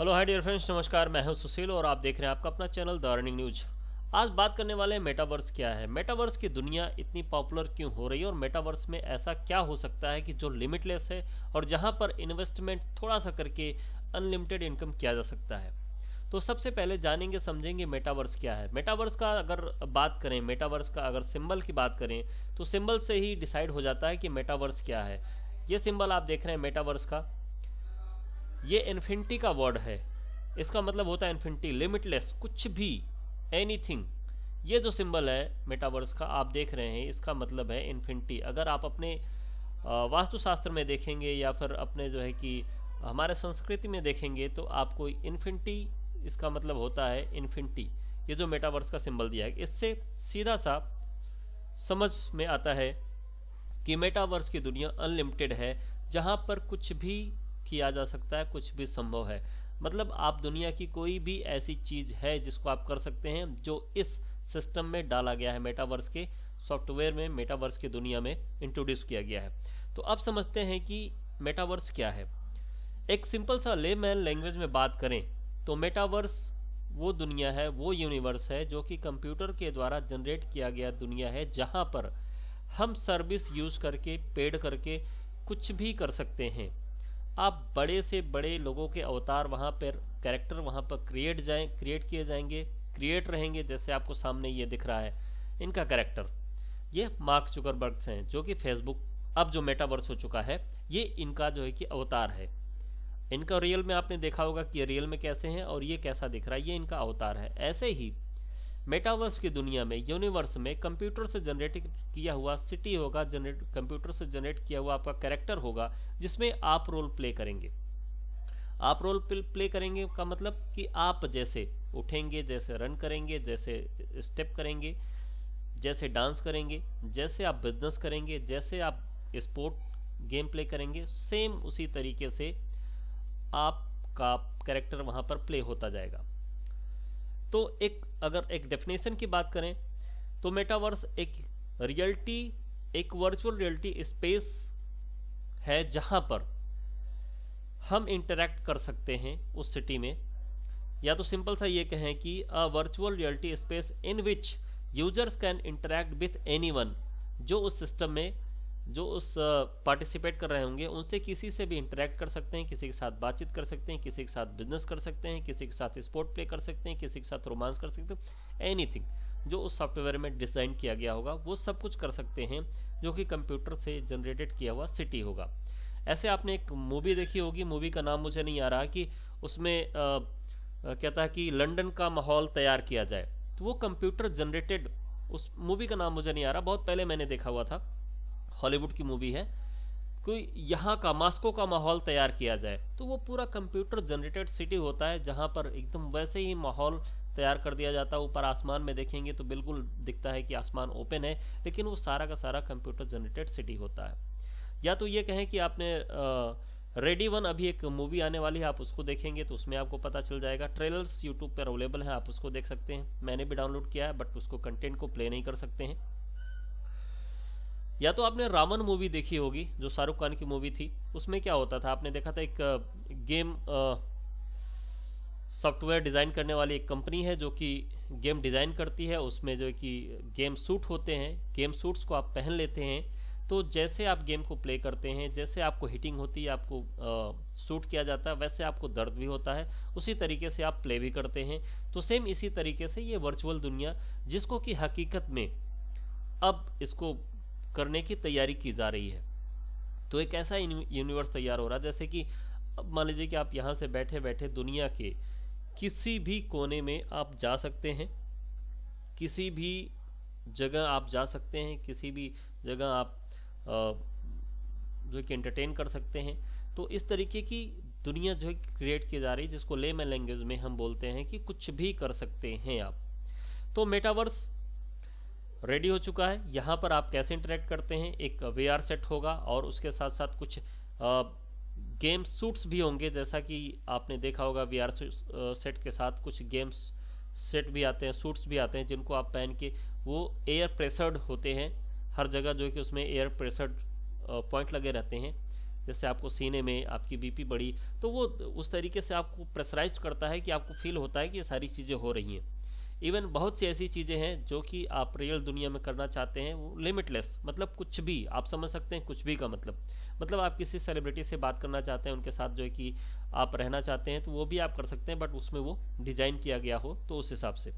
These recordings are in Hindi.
हेलो हाय डियर फ्रेंड्स, नमस्कार। मैं हूं सुशील और आप देख रहे हैं आपका अपना चैनल द अर्निंग न्यूज। आज बात करने वाले हैं मेटावर्स क्या है, मेटावर्स की दुनिया इतनी पॉपुलर क्यों हो रही है और मेटावर्स में ऐसा क्या हो सकता है कि जो लिमिटलेस है और जहां पर इन्वेस्टमेंट थोड़ा सा करके अनलिमिटेड इनकम किया जा सकता है। तो सबसे पहले जानेंगे समझेंगे मेटावर्स क्या है। मेटावर्स का अगर बात करें, मेटावर्स का अगर सिंबल की बात करें तो सिंबल से ही डिसाइड हो जाता है कि मेटावर्स क्या है। ये सिंबल आप देख रहे हैं मेटावर्स का, ये इन्फिनिटी का वर्ड है। इसका मतलब होता है इन्फिनिटी, लिमिटलेस, कुछ भी, एनीथिंग। ये जो सिंबल है मेटावर्स का आप देख रहे हैं, इसका मतलब है इन्फिनिटी। अगर आप अपने वास्तुशास्त्र में देखेंगे या फिर अपने जो है कि हमारे संस्कृति में देखेंगे तो आपको इन्फिनिटी, इसका मतलब होता है इन्फिनिटी। ये जो मेटावर्स का सिंबल दिया है, इससे सीधा सा समझ में आता है कि मेटावर्स की दुनिया अनलिमिटेड है, जहां पर कुछ भी किया जा सकता है, कुछ भी संभव है। मतलब आप दुनिया की कोई भी ऐसी चीज है जिसको आप कर सकते हैं, जो इस सिस्टम में डाला गया है, मेटावर्स के सॉफ्टवेयर में, मेटावर्स की दुनिया में इंट्रोड्यूस किया गया है। तो अब समझते हैं कि मेटावर्स क्या है। एक सिंपल सा लेमैन लैंग्वेज में बात करें तो मेटावर्स वो दुनिया है, वो यूनिवर्स है जो कि कंप्यूटर के द्वारा जनरेट किया गया दुनिया है, जहां पर हम सर्विस यूज करके, पेड करके कुछ भी कर सकते हैं। आप बड़े से बड़े लोगों के अवतार वहां पर, कैरेक्टर वहां पर क्रिएट किए जाएंगे, क्रिएट रहेंगे। जैसे आपको सामने ये दिख रहा है इनका कैरेक्टर, ये मार्क जुकरबर्ग हैं, जो कि फेसबुक अब जो मेटावर्स हो चुका है, ये इनका जो है कि अवतार है। इनका रियल में आपने देखा होगा कि रियल में कैसे हैं और ये कैसा दिख रहा है, ये इनका अवतार है। ऐसे ही मेटावर्स की दुनिया में, यूनिवर्स में, कंप्यूटर से जनरेट किया हुआ सिटी होगा, कंप्यूटर से जनरेट किया हुआ आपका कैरेक्टर होगा, जिसमें आप रोल प्ले करेंगे। आप रोल प्ले करेंगे का मतलब कि आप जैसे उठेंगे, जैसे रन करेंगे, जैसे स्टेप करेंगे, जैसे डांस करेंगे, जैसे आप बिजनेस करेंगे, जैसे आप स्पोर्ट गेम प्ले करेंगे, सेम उसी तरीके से आपका कैरेक्टर वहां पर प्ले होता जाएगा। तो अगर एक डेफिनेशन की बात करें तो मेटावर्स एक रियलिटी, एक वर्चुअल रियलिटी स्पेस है, जहां पर हम इंटरेक्ट कर सकते हैं उस सिटी में। या तो सिंपल सा ये कहें कि a virtual reality space in which users can interact with anyone, जो उस सिस्टम में, जो उस पार्टिसिपेट कर रहे होंगे, उनसे किसी से भी इंटरेक्ट कर सकते हैं, किसी के साथ बातचीत कर सकते हैं, किसी के साथ बिजनेस कर सकते हैं, किसी के साथ स्पोर्ट प्ले कर सकते हैं, किसी के साथ रोमांस कर सकते हैं। एनीथिंग जो उस सॉफ्टवेयर में डिजाइन किया गया होगा, वो सब कुछ कर सकते हैं, जो कि कंप्यूटर से जनरेटेड किया हुआ सिटी होगा। ऐसे आपने एक मूवी देखी होगी, मूवी का नाम मुझे नहीं आ रहा, कि उसमें कहता है कि लंदन का माहौल तैयार किया जाए, तो वो कंप्यूटर जनरेटेड, उस मूवी का नाम मुझे नहीं आ रहा, बहुत पहले मैंने देखा हुआ था, हॉलीवुड की मूवी है। कोई यहाँ का, मास्को का माहौल तैयार किया जाए, तो वो पूरा कंप्यूटर जनरेटेड सिटी होता है, जहां पर एकदम वैसे ही माहौल तैयार कर दिया जाता है। ऊपर आसमान में देखेंगे तो बिल्कुल दिखता है कि आसमान ओपन है, लेकिन वो सारा का सारा कंप्यूटर जनरेटेड सिटी होता है। या तो ये कहें कि आपने रेडी वन, अभी एक मूवी आने वाली है, आप उसको देखेंगे तो उसमें आपको पता चल जाएगा। ट्रेलर्स यूट्यूब पर अवेलेबल है, आप उसको देख सकते हैं। मैंने भी डाउनलोड किया है, बट उसको कंटेंट को प्ले नहीं कर सकते हैं। या तो आपने रावण मूवी देखी होगी, जो शाहरुख खान की मूवी थी। उसमें क्या होता था, आपने देखा था, एक गेम सॉफ्टवेयर डिजाइन करने वाली एक कंपनी है जो कि गेम डिजाइन करती है। उसमें जो है कि गेम सूट होते हैं, गेम सूट्स को आप पहन लेते हैं, तो जैसे आप गेम को प्ले करते हैं, जैसे आपको हिटिंग होती है, आपको सूट किया जाता है, वैसे आपको दर्द भी होता है, उसी तरीके से आप प्ले भी करते हैं। तो सेम इसी तरीके से ये वर्चुअल दुनिया, जिसको कि हकीकत में अब इसको करने की तैयारी की जा रही है, तो एक ऐसा यूनिवर्स तैयार हो रहा है, जैसे कि अब मान लीजिए कि आप यहाँ से बैठे बैठे दुनिया के किसी भी कोने में आप जा सकते हैं, किसी भी जगह आप जा सकते हैं, किसी भी जगह आप जो कि एंटरटेन कर सकते हैं। तो इस तरीके की दुनिया जो है क्रिएट की जा रही है, जिसको लेमैन लैंग्वेज में हम बोलते हैं कि कुछ भी कर सकते हैं आप। तो मेटावर्स रेडी हो चुका है। यहाँ पर आप कैसे इंटरेक्ट करते हैं, एक वीआर सेट होगा और उसके साथ साथ कुछ गेम सूट्स भी होंगे, जैसा कि आपने देखा होगा वीआर सेट के साथ कुछ गेम्स सेट भी आते हैं, सूट्स भी आते हैं, जिनको आप पहन के, वो एयर प्रेशर्ड होते हैं, हर जगह जो है कि उसमें एयर प्रेशर्ड पॉइंट लगे रहते हैं, जैसे आपको सीने में आपकी बीपी बढ़ी, तो वो उस तरीके से आपको प्रेशराइज करता है कि आपको फील होता है कि ये सारी चीज़ें हो रही हैं। इवन बहुत सी ऐसी चीज़ें हैं जो कि आप रियल दुनिया में करना चाहते हैं, वो लिमिटलेस, मतलब कुछ भी आप समझ सकते हैं, कुछ भी का मतलब आप किसी सेलिब्रिटी से बात करना चाहते हैं, उनके साथ जो है कि आप रहना चाहते हैं, तो वो भी आप कर सकते हैं, बट उसमें वो डिजाइन किया गया हो तो उस हिसाब से।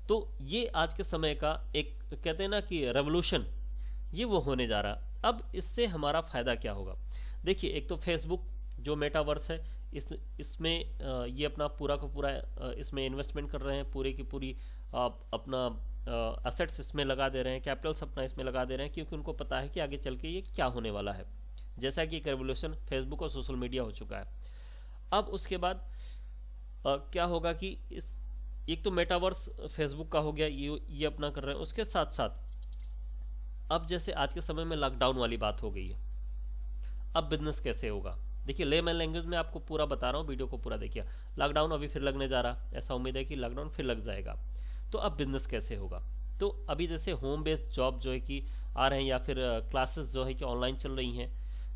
तो ये आज के समय का एक, कहते हैं ना कि रेवोल्यूशन, ये वो होने जा रहा। अब इससे हमारा फायदा क्या होगा? देखिए, एक तो फेसबुक जो मेटावर्स है, इसमें ये अपना पूरा का पूरा इसमें इन्वेस्टमेंट कर रहे हैं, पूरे की पूरी अपना असेट्स इसमें लगा दे रहे हैं, कैपिटल्स अपना इसमें लगा दे रहे हैं, क्योंकि उनको पता है कि आगे चल के ये क्या होने वाला है। जैसा कि एक रेवोल्यूशन फेसबुक और सोशल मीडिया हो चुका है। अब उसके बाद क्या होगा कि इस, एक तो मेटावर्स फेसबुक का हो गया, ये अपना कर रहे हैं। उसके साथ साथ अब जैसे आज के समय में लॉकडाउन वाली बात हो गई है, अब बिजनेस कैसे होगा? देखिए, लेमैन लैंग्वेज में आपको पूरा बता रहा हूँ, वीडियो को पूरा देखिए। लॉकडाउन अभी फिर लगने जा रहा, ऐसा उम्मीद है कि लॉकडाउन फिर लग जाएगा, तो अब बिजनेस कैसे होगा? तो अभी जैसे होम बेस्ड जॉब जो है कि आ रहे हैं, या फिर क्लासेस जो है कि ऑनलाइन चल रही हैं,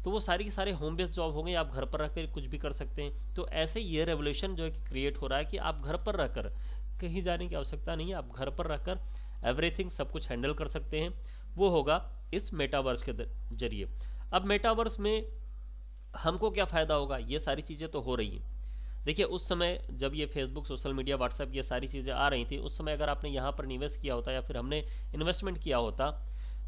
तो वो सारी की सारे होम बेस्ड जॉब हो गए, आप घर पर रहकर कुछ भी कर सकते हैं। तो ऐसे ये रेवोल्यूशन जो है कि क्रिएट हो रहा है कि आप घर पर रहकर, कहीं जाने की आवश्यकता नहीं है, आप घर पर रहकर एवरीथिंग सब कुछ हैंडल कर सकते हैं। वो होगा इस मेटावर्स के जरिए। अब मेटावर्स में हमको क्या फायदा होगा? ये सारी चीजें तो हो रही हैं। देखिए, उस समय जब ये फेसबुक, सोशल मीडिया, व्हाट्सएप, ये सारी चीजें आ रही थी, उस समय अगर आपने यहाँ पर निवेश किया होता या फिर हमने इन्वेस्टमेंट किया होता,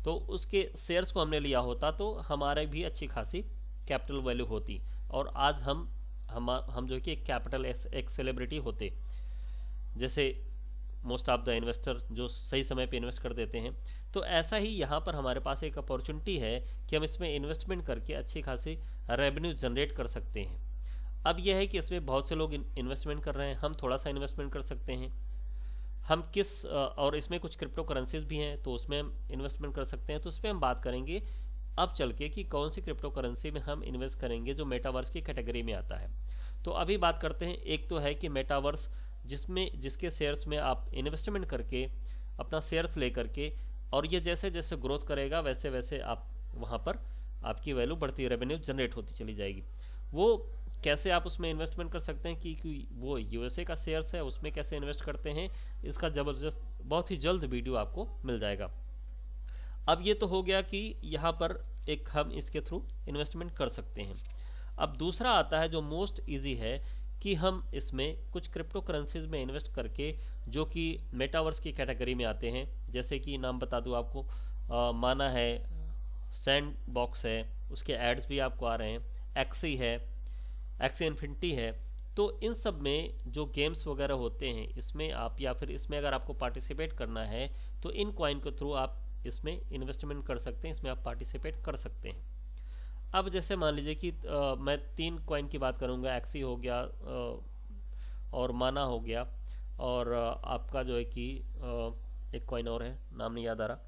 तो उसके शेयर्स को हमने लिया होता, तो हमारे भी अच्छी खासी कैपिटल वैल्यू होती, और आज हम जो कि एक कैपिटल एक सेलिब्रिटी होते, जैसे मोस्ट ऑफ द इन्वेस्टर जो सही समय पे इन्वेस्ट कर देते हैं। तो ऐसा ही यहाँ पर हमारे पास एक अपॉर्चुनिटी है कि हम इसमें इन्वेस्टमेंट करके अच्छी खासी रेवेन्यू जनरेट कर सकते हैं। अब यह है कि इसमें बहुत से लोग इन्वेस्टमेंट कर रहे हैं, हम थोड़ा सा इन्वेस्टमेंट कर सकते हैं। हम किस और इसमें कुछ क्रिप्टो करेंसीज भी हैं, तो उसमें हम इन्वेस्टमेंट कर सकते हैं। तो उस पर हम बात करेंगे अब चल के कि कौन सी क्रिप्टो करेंसी में हम इन्वेस्ट करेंगे जो मेटावर्स की कैटेगरी में आता है। तो अभी बात करते हैं, एक तो है कि मेटावर्स जिसके शेयर्स में आप इन्वेस्टमेंट करके अपना शेयर्स ले करके, और ये जैसे जैसे ग्रोथ करेगा वैसे वैसे आप वहाँ पर आपकी वैल्यू बढ़ती, रेवेन्यू जनरेट होती चली जाएगी। वो कैसे आप उसमें इन्वेस्टमेंट कर सकते हैं कि वो यूएसए का शेयर्स है, उसमें कैसे इन्वेस्ट करते हैं, इसका जबरदस्त बहुत ही जल्द वीडियो आपको मिल जाएगा। अब ये तो हो गया कि यहाँ पर एक हम इसके थ्रू इन्वेस्टमेंट कर सकते हैं। अब दूसरा आता है जो मोस्ट इजी है कि हम इसमें कुछ क्रिप्टो करेंसीज में इन्वेस्ट करके, जो कि मेटावर्स की कैटेगरी में आते हैं, जैसे कि नाम बता दूं आपको, माना है, सैंड बॉक्स है, उसके एड्स भी आपको आ रहे हैं, एक्सी है, एक्सी इन्फिनिटी है। तो इन सब में जो गेम्स वगैरह होते हैं, इसमें आप, या फिर इसमें अगर आपको पार्टिसिपेट करना है, तो इन कॉइन के थ्रू आप इसमें इन्वेस्टमेंट कर सकते हैं, इसमें आप पार्टिसिपेट कर सकते हैं। अब जैसे मान लीजिए कि मैं 3 कॉइन की बात करूंगा, एक्सी हो गया, और माना हो गया, और आपका जो है कि एक कॉइन और है, नाम नहीं याद आ रहा,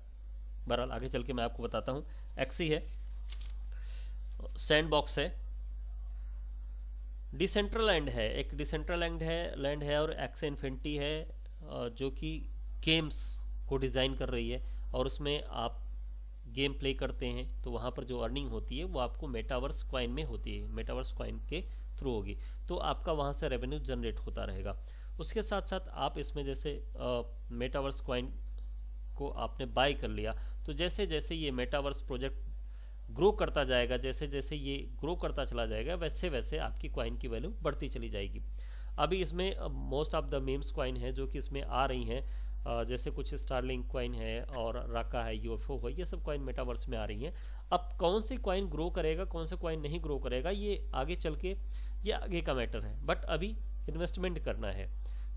बहरहाल आगे चल के मैं आपको बताता हूँ। एक्सी है, सैंड बॉक्स है, डिसेंट्रलैंड है, एक डिसेंट्रलैंड लैंड है, और एक्सी इन्फिनिटी है, जो कि गेम्स को डिज़ाइन कर रही है, और उसमें आप गेम प्ले करते हैं, तो वहाँ पर जो अर्निंग होती है वो आपको मेटावर्स कॉइन में होती है, मेटावर्स कॉइन के थ्रू होगी, तो आपका वहाँ से रेवेन्यू जनरेट होता रहेगा। उसके साथ साथ आप इसमें जैसे मेटावर्स कॉइन को आपने बाय कर लिया, तो जैसे जैसे ये मेटावर्स प्रोजेक्ट ग्रो करता जाएगा, जैसे जैसे ये ग्रो करता चला जाएगा, वैसे वैसे आपकी कॉइन की वैल्यू बढ़ती चली जाएगी। अभी इसमें most of the memes coin है जो कि इसमें आ रही हैं, जैसे कुछ स्टारलिंक कॉइन है, और राका है, यूएफओ है, ये सब कॉइन मेटावर्स में आ रही हैं। अब कौन सी कॉइन ग्रो करेगा, कौन सा कॉइन नहीं ग्रो करेगा, ये आगे चल के, ये आगे का मैटर है, बट अभी इन्वेस्टमेंट करना है।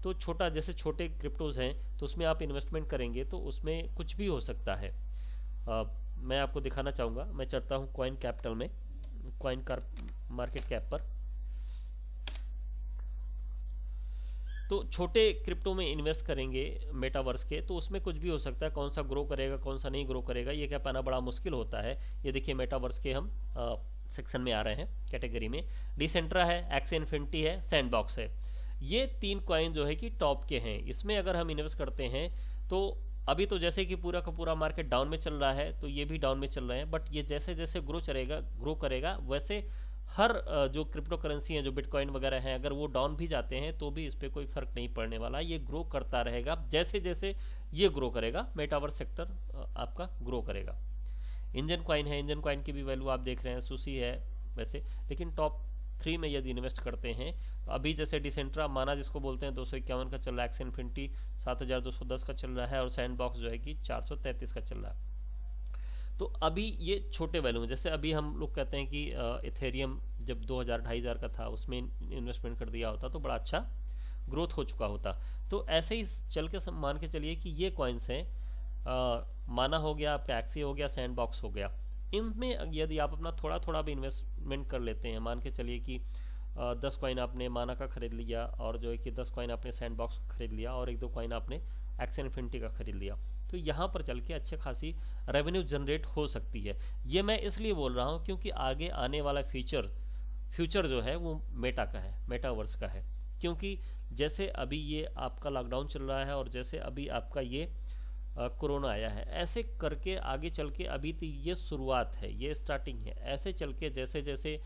तो छोटा, जैसे छोटे क्रिप्टोज हैं, तो उसमें आप इन्वेस्टमेंट करेंगे तो उसमें कुछ भी हो सकता है। मैं आपको दिखाना चाहूँगा, मैं चलता हूँ कॉइन कैपिटल में, कॉइन मार्केट कैप पर। तो छोटे क्रिप्टो में इन्वेस्ट करेंगे मेटावर्स के, तो उसमें कुछ भी हो सकता है, कौन सा ग्रो करेगा कौन सा नहीं ग्रो करेगा ये क्या पाना बड़ा मुश्किल होता है। ये देखिए, मेटावर्स के हम सेक्शन में आ रहे हैं, कैटेगरी में डिसेंट्रा है, एक्सी इन्फिनिटी है, सैंडबॉक्स है। ये 3 कॉइन जो है कि टॉप के हैं, इसमें अगर हम इन्वेस्ट करते हैं तो अभी तो जैसे कि पूरा का पूरा मार्केट डाउन में चल रहा है, तो ये भी डाउन में चल रहे हैं, बट ये जैसे जैसे ग्रो करेगा वैसे हर जो क्रिप्टो करेंसी है, जो बिटकॉइन वगैरह हैं, अगर वो डाउन भी जाते हैं तो भी इस पर कोई फर्क नहीं पड़ने वाला। ये ग्रो करता रहेगा, जैसे जैसे ये ग्रो करेगा मेटावर्स सेक्टर आपका ग्रो करेगा। इंजन कॉइन है, इंजन कॉइन की भी वैल्यू आप देख रहे हैं, सुसी है वैसे, लेकिन टॉप 3 में यदि इन्वेस्ट करते हैं तो अभी जैसे डिसेंट्रा माना जिसको बोलते हैं 251 का चल रहा है, एक्स इन्फिनिटी 7210 का चल रहा है, और सैंडबॉक्स जो है कि 433 का चल रहा है। तो अभी ये छोटे वैल्यू में, जैसे अभी हम लोग कहते हैं कि इथेरियम जब 2000-2500 का था उसमें इन्वेस्टमेंट कर दिया होता तो बड़ा अच्छा ग्रोथ हो चुका होता। तो ऐसे ही चल के मान के चलिए कि ये कॉइन्स हैं, माना हो गया, आपका एक्सी हो गया, सैंडबॉक्स हो गया, इनमें यदि आप अपना थोड़ा थोड़ा भी इन्वेस्टमेंट कर लेते हैं, मान के चलिए कि 10 कॉइन आपने माना का खरीद लिया, और जो है कि 10 कॉइन आपने सैंडबॉक्स का खरीद लिया, और 1-2 कॉइन आपने एक्स इन्फिनिटी का खरीद लिया, तो यहाँ पर चल के अच्छे खासी रेवेन्यू जनरेट हो सकती है। ये मैं इसलिए बोल रहा हूँ क्योंकि आगे आने वाला फ्यूचर जो है वो मेटा का है, मेटावर्स का है। क्योंकि जैसे अभी ये आपका लॉकडाउन चल रहा है और जैसे अभी आपका ये कोरोना आया है, ऐसे करके आगे चल के, अभी तो ये शुरुआत है, ये स्टार्टिंग है, ऐसे चल के जैसे जैसे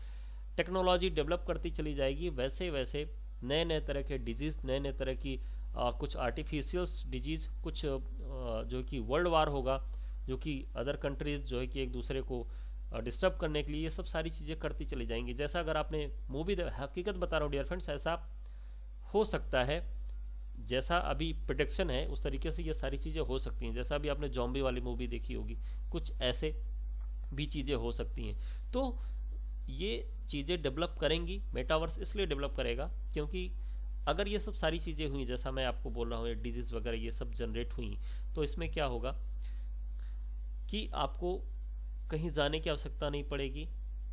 टेक्नोलॉजी डेवलप करती चली जाएगी वैसे वैसे नए नए तरह के डिजीज, नए नए तरह की कुछ आर्टिफिशियल्स डिजीज, कुछ जो कि वर्ल्ड वार होगा, जो कि अदर कंट्रीज जो है कि एक दूसरे को डिस्टर्ब करने के लिए ये सब सारी चीज़ें करती चली जाएंगी। जैसा अगर आपने मूवी, हकीकत बता रहा हूँ डियर फ्रेंड्स, ऐसा हो सकता है, जैसा अभी प्रोडिक्शन है उस तरीके से ये सारी चीज़ें हो सकती हैं। जैसा अभी आपने जॉम्बी वाली मूवी देखी होगी, कुछ ऐसे भी चीज़ें हो सकती हैं। तो ये चीज़ें डेवलप करेंगी, मेटावर्स इसलिए डेवलप करेगा क्योंकि अगर ये सब सारी चीज़ें हुई, जैसा मैं आपको बोल रहा हूँ, डिजीज वगैरह ये सब जनरेट हुई, तो इसमें क्या होगा कि आपको कहीं जाने की आवश्यकता नहीं पड़ेगी,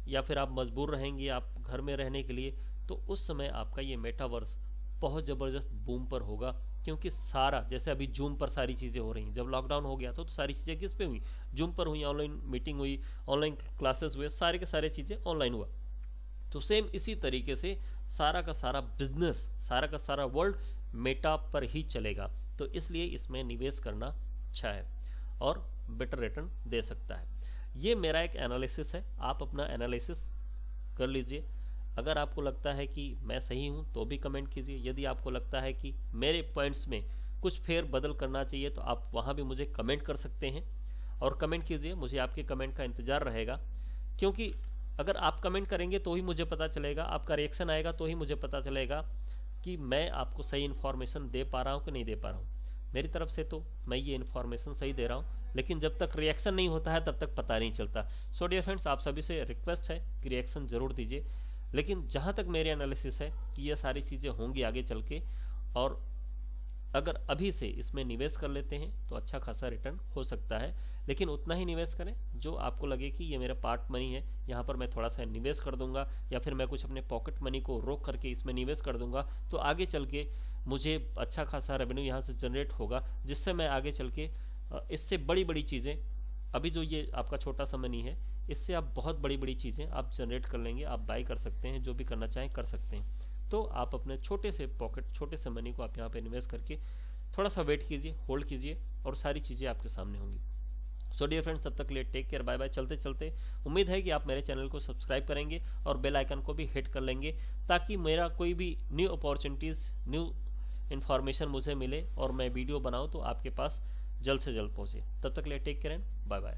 या फिर आप मजबूर रहेंगे आप घर में रहने के लिए, तो उस समय आपका ये मेटावर्स बहुत ज़बरदस्त बूम पर होगा। क्योंकि सारा, जैसे अभी जूम पर सारी चीज़ें हो रही, जब लॉकडाउन हो गया तो सारी चीज़ें किस पे हुई, जूम पर हुई, ऑनलाइन मीटिंग हुई, ऑनलाइन क्लासेस हुए, सारे के सारे चीज़ें ऑनलाइन हुआ। तो सेम इसी तरीके से सारा का सारा बिजनेस, सारा का सारा वर्ल्ड मेटा पर ही चलेगा। तो इसलिए इसमें निवेश करना अच्छा है और बेटर रिटर्न दे सकता है। ये मेरा एक एनालिसिस है, आप अपना एनालिसिस कर लीजिए। अगर आपको लगता है कि मैं सही हूं तो भी कमेंट कीजिए, यदि आपको लगता है कि मेरे पॉइंट्स में कुछ फेर बदल करना चाहिए तो आप वहां भी मुझे कमेंट कर सकते हैं, और कमेंट कीजिए, मुझे आपके कमेंट का इंतजार रहेगा। क्योंकि अगर आप कमेंट करेंगे तो ही मुझे पता चलेगा, आपका रिएक्शन आएगा तो ही मुझे पता चलेगा कि मैं आपको सही इन्फॉर्मेशन दे पा रहा हूँ कि नहीं दे पा रहा हूँ। मेरी तरफ से तो मैं ये इन्फॉर्मेशन सही दे रहा हूँ, लेकिन जब तक रिएक्शन नहीं होता है तब तक पता नहीं चलता। सो डियर फ्रेंड्स, आप सभी से रिक्वेस्ट है कि रिएक्शन जरूर दीजिए। लेकिन जहाँ तक मेरे एनालिसिस है कि ये सारी चीज़ें होंगी आगे चल के, और अगर अभी से इसमें निवेश कर लेते हैं तो अच्छा खासा रिटर्न हो सकता है। लेकिन उतना ही निवेश करें जो आपको लगे कि ये मेरा पार्ट मनी है, यहाँ पर मैं थोड़ा सा निवेश कर दूंगा, या फिर मैं कुछ अपने पॉकेट मनी को रोक करके इसमें निवेश कर दूंगा, तो आगे चल के मुझे अच्छा खासा रेवेन्यू यहाँ से जनरेट होगा, जिससे मैं आगे चल के इससे बड़ी बड़ी चीज़ें, अभी जो ये आपका छोटा सा मनी है, इससे आप बहुत बड़ी बड़ी चीज़ें आप जनरेट कर लेंगे, आप बाई कर सकते हैं, जो भी करना चाहें कर सकते हैं। तो आप अपने छोटे से पॉकेट, छोटे से मनी को आप यहाँ पे इन्वेस्ट करके थोड़ा सा वेट कीजिए, होल्ड कीजिए, और सारी चीज़ें आपके सामने होंगी। सो डियर फ्रेंड्स, तब तक के लिए टेक केयर, बाय बाय। चलते चलते उम्मीद है कि आप मेरे चैनल को सब्सक्राइब करेंगे और बेल आइकन को भी हिट कर लेंगे, ताकि मेरा कोई भी न्यू अपॉर्चुनिटीज़, न्यू इन्फॉर्मेशन मुझे मिले और मैं वीडियो बनाऊँ तो आपके पास जल्द से जल्द पहुँचे। तब तक के लिए take care and bye bye.